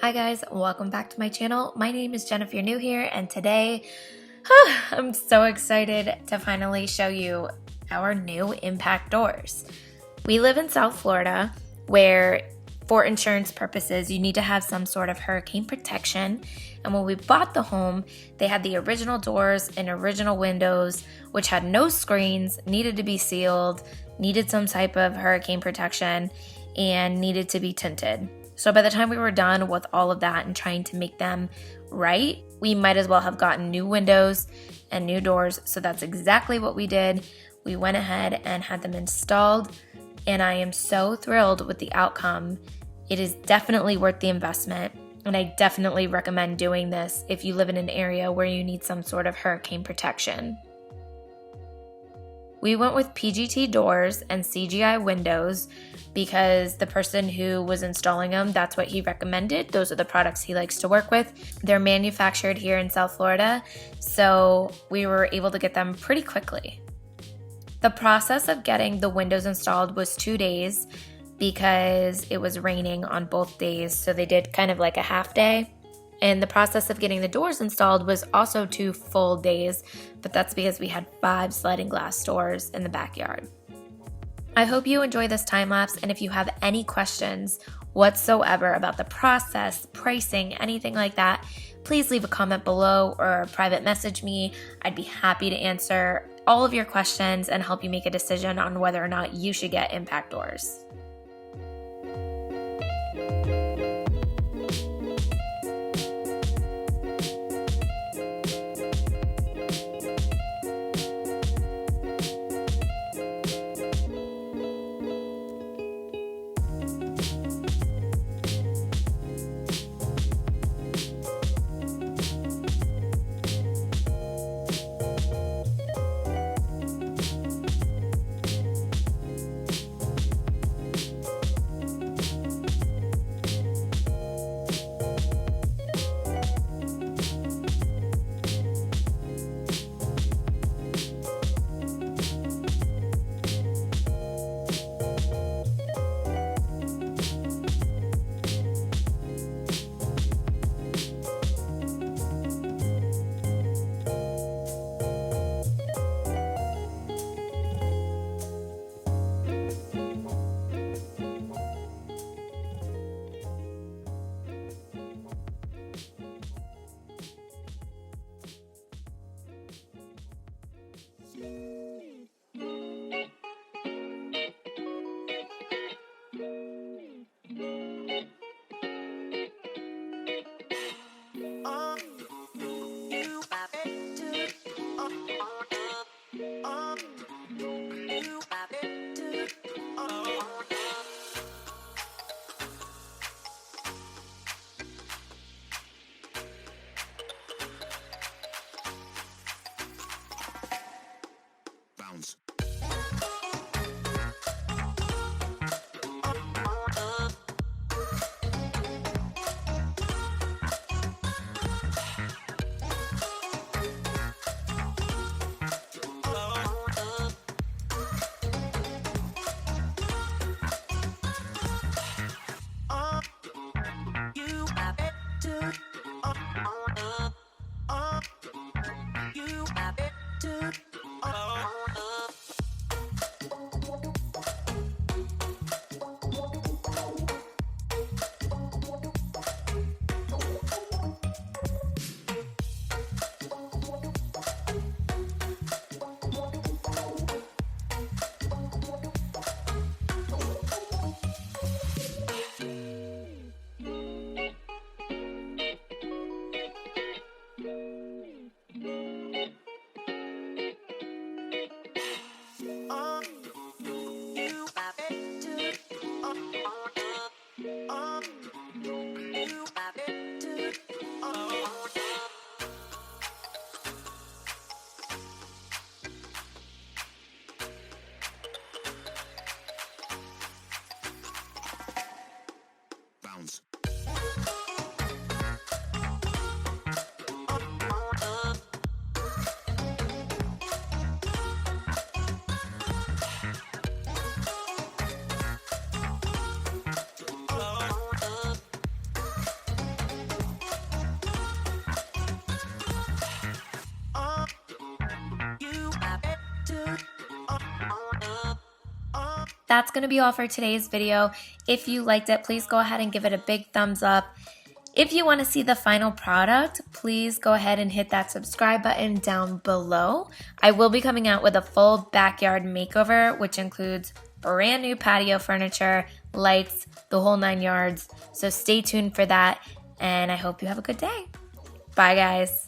Hi guys, welcome back to my channel. My name is Jen if you're new here, and today I'm so excited to finally show you our new impact doors. We live in South Florida where for insurance purposes you need to have some sort of hurricane protection, and when we bought the home they had the original doors and original windows which had no screens, needed to be sealed, needed some type of hurricane protection, and needed to be tinted. So by the time we were done with all of that and trying to make them right, we might as well have gotten new windows and new doors. So that's exactly what we did. We went ahead and had them installed, and I am so thrilled with the outcome. It is definitely worth the investment, and I definitely recommend doing this if you live in an area where you need some sort of hurricane protection. We went with PGT doors and CGI windows because the person who was installing them, that's what he recommended. Those are the products he likes to work with. They're manufactured here in South Florida, so we were able to get them pretty quickly. The process of getting the windows installed was 2 days because it was raining on both days, so they did kind of like a half day. And the process of getting the doors installed was also 2 full days, but that's because we had 5 sliding glass doors in the backyard. I hope you enjoy this time lapse, and if you have any questions whatsoever about the process, pricing, anything like that, please leave a comment below or private message me. I'd be happy to answer all of your questions and help you make a decision on whether or not you should get impact doors. That's going to be all for today's video. If you liked it, please go ahead and give it a big thumbs up. If you want to see the final product, please go ahead and hit that subscribe button down below. I will be coming out with a full backyard makeover, which includes brand new patio furniture, lights, the whole 9 yards. So stay tuned for that, and I hope you have a good day. Bye, guys.